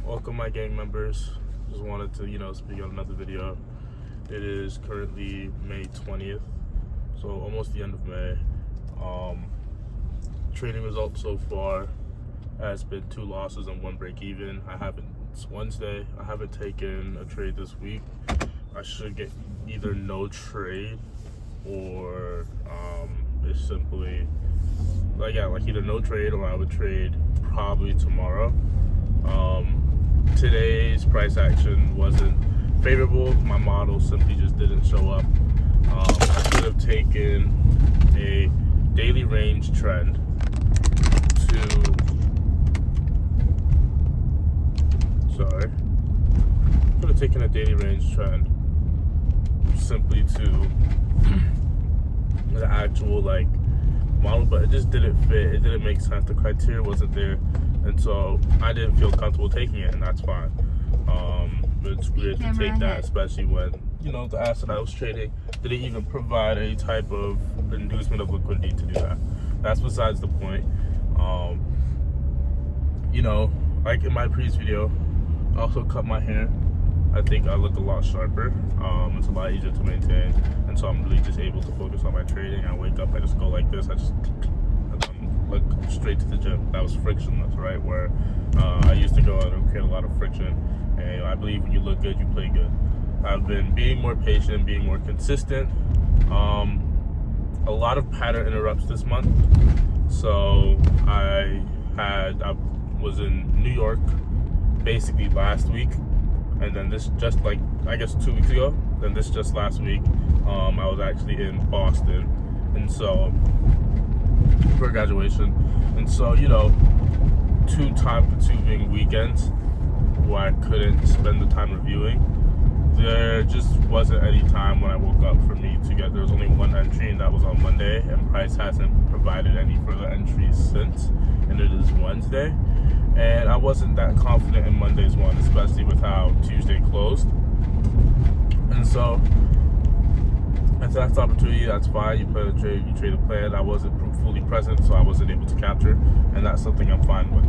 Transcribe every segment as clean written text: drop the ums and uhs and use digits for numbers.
Welcome my gang members. Just wanted to, speak on another video. It is currently May 20th, so almost the end of May. Trading results so far has been 2 losses and 1 break even. It's Wednesday. I haven't taken a trade this week. I should get either no trade or it's simply like either no trade or I would trade probably tomorrow. Today's price action wasn't favorable. My model simply just didn't show up. I could have taken a daily range trend could have taken a daily range trend simply to the actual model, but it just didn't fit. It didn't make sense. The criteria wasn't there, and so I didn't feel comfortable taking it, and that's fine. It's weird to take that, especially when the asset I was trading didn't even provide any type of inducement of liquidity to do that. That's besides the point. Like in my previous video, I also cut my hair. I think I look a lot sharper. It's a lot easier to maintain, and so I'm really just able to focus on my trading. I wake up, I just go like this. I just look straight to the gym. That was frictionless, right? Where I used to go and create a lot of friction. And I believe when you look good, you play good. I've been being more patient, being more consistent. A lot of pattern interrupts this month. So I was in New York basically last week, and then this just 2 weeks ago. Then this just last week, I was actually in Boston, and so for graduation, and so 2 time-consuming weekends where I couldn't spend the time reviewing. There just wasn't any time when I woke up for me to get. There was only 1 entry, and that was on Monday, and Price hasn't provided any further entries since, and it is Wednesday. And I wasn't that confident in Monday's one, especially with how Tuesday closed. And so, if that's the opportunity, that's fine. You play a trade, you trade a plan. I wasn't fully present, so I wasn't able to capture, and that's something I'm fine with.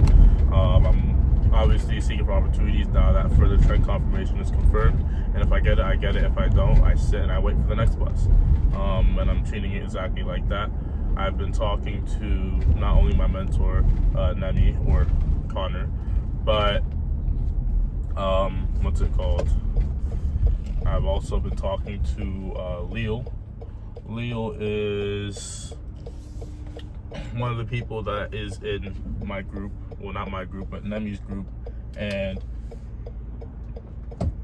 I'm obviously seeking for opportunities now that further trend confirmation is confirmed, and if I get it, I get it. If I don't, I sit and I wait for the next bus. And I'm treating it exactly like that. I've been talking to not only my mentor, Nemi, or Connor, but what's it called? I've also been talking to Leo. Leo is one of the people that is in my group. Well, not my group, but Nemi's group, and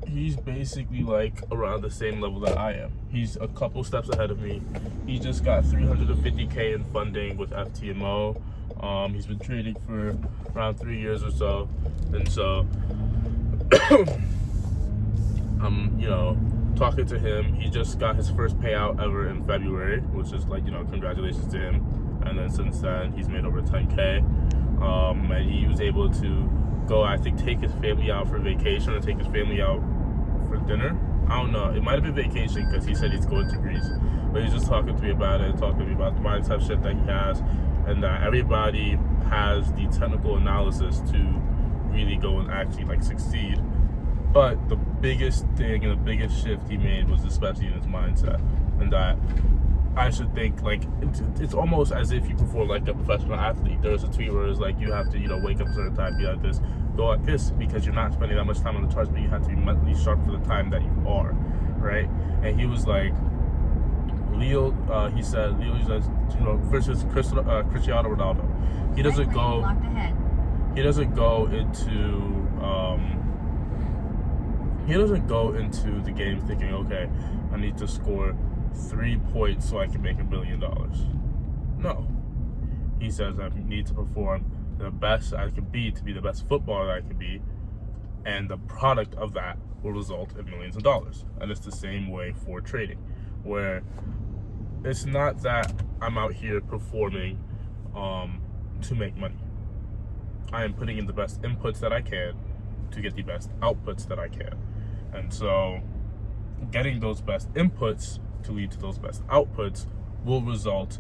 he's basically around the same level that I am. He's a couple steps ahead of me. He just got $350K in funding with FTMO. He's been trading for around 3 years or so, and so I'm talking to him. He just got his first payout ever in February, which is congratulations to him. And then since then, he's made over 10K, and he was able to go, I think, take his family out for vacation or take his family out for dinner. I don't know. It might have been vacation because he said he's going to Greece, but he's just talking to me about it, talking to me about the mindset shift that he has, and that everybody has the technical analysis to really go and actually succeed. But the biggest thing and the biggest shift he made was especially in his mindset, and that I should think it's almost as if you perform like a professional athlete. There's a tweet where it's you have to wake up a certain time, be like this, go like this, because you're not spending that much time on the charts, but you have to be mentally sharp for the time that you are, right? And he was Leo, he said versus Cristiano Ronaldo. He doesn't go into the game thinking, okay, I need to score 3 points so I can make $1 billion. No. He says I need to perform the best I can be to be the best footballer I can be, and the product of that will result in millions of dollars. And it's the same way for trading, where it's not that I'm out here performing to make money. I am putting in the best inputs that I can to get the best outputs that I can. And so getting those best inputs to lead to those best outputs will result,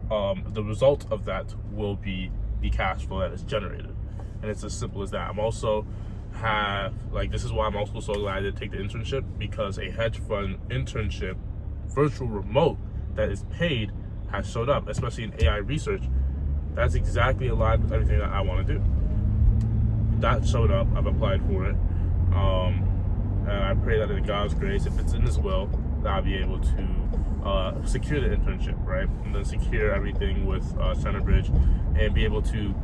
the result of that will be the cash flow that is generated. And it's as simple as that. I'm also have, like, this is why I'm also so glad I did take the internship, because a hedge fund internship, virtual remote, that is paid has showed up, especially in AI research. That's exactly aligned with everything that I want to do. That showed up. I've applied for it. And I pray that in God's grace, if it's in His will, that I'll be able to secure the internship, right? And then secure everything with Centerbridge, and be able to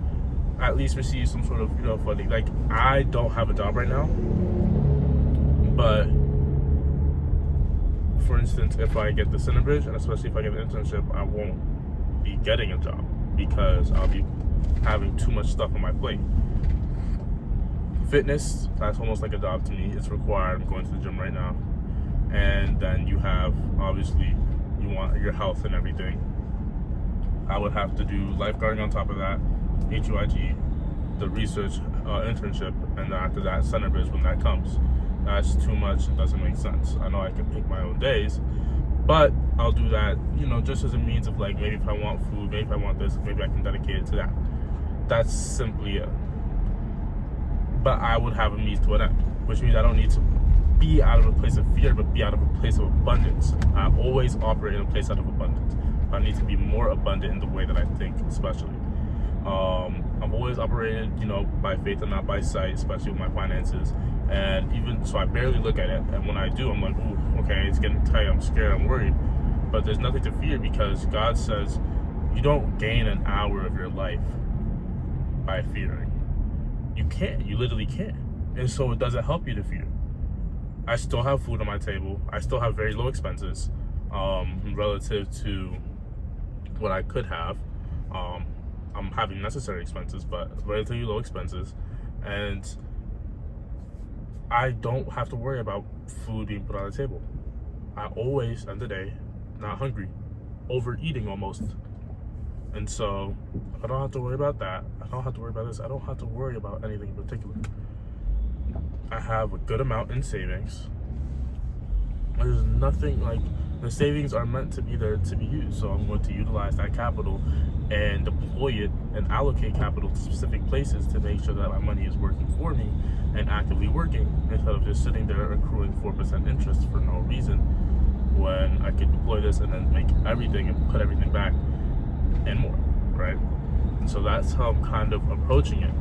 at least receive some sort of, funding. Like, I don't have a job right now, but for instance, if I get the Centerbridge, and especially if I get an internship, I won't be getting a job because I'll be having too much stuff on my plate. Fitness, that's almost like a job to me. It's required. I'm going to the gym right now. And then you have, obviously, you want your health and everything. I would have to do lifeguarding on top of that, HUIG, the research internship, and then after that, Centerbridge when that comes. That's too much. It doesn't make sense. I know I can pick my own days, but I'll do that, just as a means of, like, maybe if I want food, maybe if I want this, maybe I can dedicate it to that. That's simply it. But I would have a means to an end, which means I don't need to be out of a place of fear, but be out of a place of abundance. I always operate in a place out of abundance. I need to be more abundant in the way that I think, especially. I've always operated, by faith and not by sight, especially with my finances. And even so, I barely look at it. And when I do, I'm like, ooh, okay, it's getting tight. I'm scared. I'm worried. But there's nothing to fear, because God says you don't gain an hour of your life by fearing. You can't. You literally can't. And so it doesn't help you to fear. I still have food on my table. I still have very low expenses relative to what I could have. I'm having necessary expenses, but relatively low expenses. And I don't have to worry about food being put on the table. I always end the day not hungry, overeating almost. And so I don't have to worry about that. I don't have to worry about this. I don't have to worry about anything in particular. I have a good amount in savings. There's nothing, like, the savings are meant to be there to be used. So I'm going to utilize that capital and deploy it and allocate capital to specific places to make sure that my money is working for me and actively working, instead of just sitting there accruing 4% interest for no reason, when I could deploy this and then make everything and put everything back and more, right? And so that's how I'm kind of approaching it.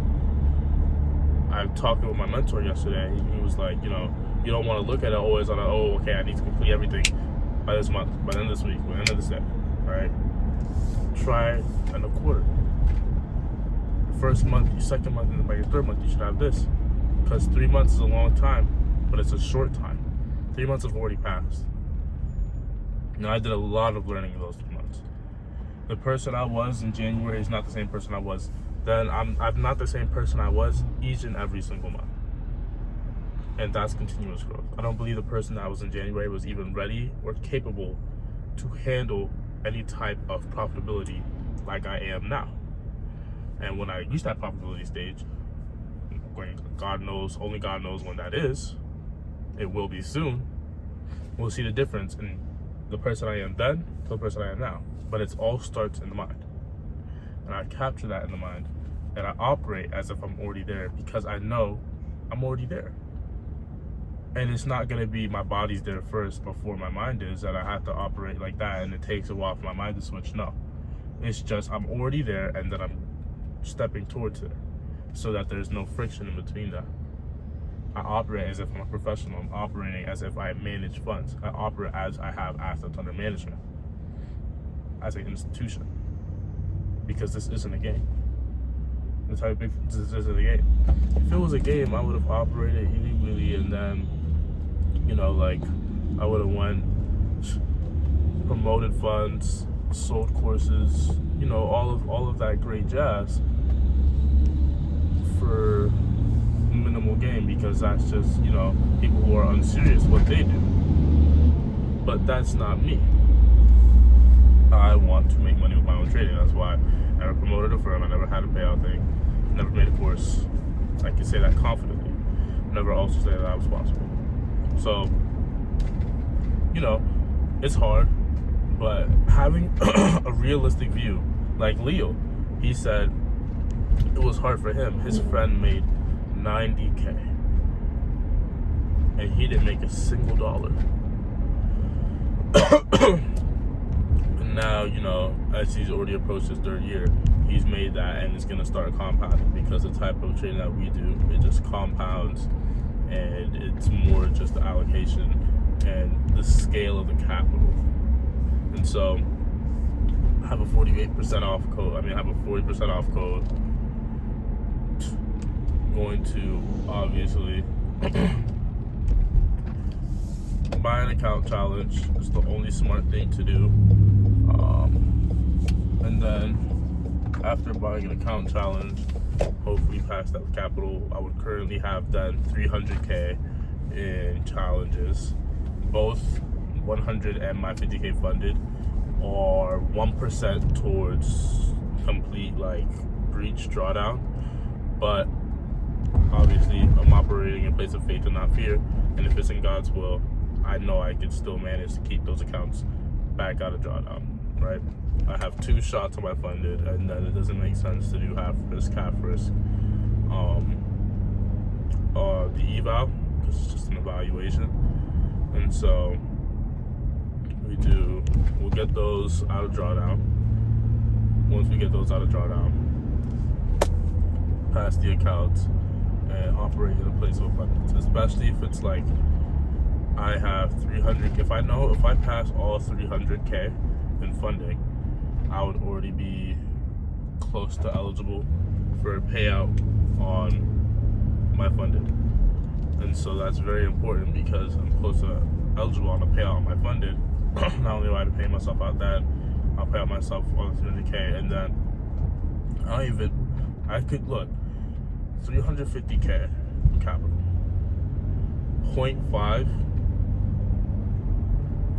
I talked with my mentor yesterday. He was like, you don't want to look at it always on I need to complete everything by this month, by the end of this week, by the end of this day, right? Try in a quarter. The first month, your second month, and then by your third month, you should have this. Because 3 months is a long time, but it's a short time. 3 months have already passed. Now, I did a lot of learning in those 3 months. The person I was in January is not the same person I was then. I'm not the same person I was each and every single month. And that's continuous growth. I don't believe the person that was in January was even ready or capable to handle any type of profitability like I am now. And when I reach that profitability stage, God knows, only God knows when that is. It will be soon. We'll see the difference in the person I am then to the person I am now. But it all starts in the mind. And I capture that in the mind. And I operate as if I'm already there, because I know I'm already there. And it's not going to be my body's there first before my mind is, that I have to operate like that and it takes a while for my mind to switch. No. It's just I'm already there, and then I'm stepping towards it, so that there's no friction in between that. I operate as if I'm a professional. I'm operating as if I manage funds. I operate as I have assets under management as an institution, because this isn't a game. This isn't a game. If it was a game, I would have operated illegally, and then, I would have went, promoted funds, sold courses, all of that great jazz for minimal gain, because that's just, people who are unserious what they do. But that's not me. I want to make money with my own trading. That's why I never promoted a firm. I never had a payout thing. Never made a course. I can say that confidently. Never also say that I was responsible. So, it's hard, but having a realistic view, like Leo, he said it was hard for him. His friend made $90K. and he didn't make a single dollar. And now, you know, as he's already approached his third year, he's made that, and it's gonna start compounding, because the type of trading that we do, it just compounds, and it's more just the allocation and the scale of the capital. And so I have a 48% off code. I have a 40% off code. Going to obviously buy an account challenge. It's the only smart thing to do. And then after buying an account challenge, hopefully pass that capital, I would currently have done 300K in challenges, both 100 and my 50K funded, or 1% towards complete like breach drawdown. But obviously I'm operating in a place of faith and not fear, and if it's in God's will, I know I can still manage to keep those accounts back out of drawdown, right? I have 2 shots on my funded, and then it doesn't make sense to do half risk. The eval, because it's just an evaluation. And so we'll get those out of drawdown. Once we get those out of drawdown, pass the accounts and operate in a place of abundance, especially if it's like I have 300. If I pass all 300K in funding, I would already be close to eligible for a payout on my funded. And so that's very important, because I'm close to eligible on a payout on my funded. Not only will I be paying myself out that, I'll pay out myself on 300K, and then I could look 350K capital, 0.5,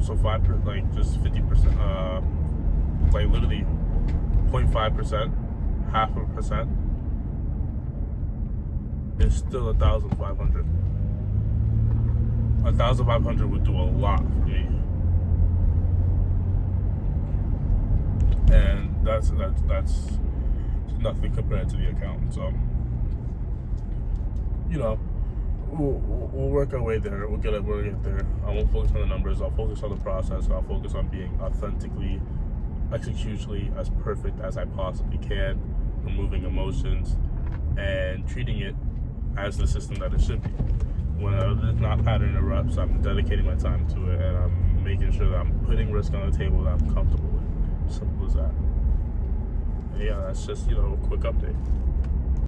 so 5%, like just 50%, like literally 0.5%, 0.5% is still 1,500. 1,500 would do a lot for me, and that's nothing compared to the account. So, you know, we'll work our way there. We'll get there. I won't focus on the numbers. I'll focus on the process. I'll focus on being authentically, executionally as perfect as I possibly can, removing emotions and treating it as the system that it should be. When there's not pattern erupts, I'm dedicating my time to it, and I'm making sure that I'm putting risk on the table that I'm comfortable with. Simple as that. And yeah, that's just, a quick update.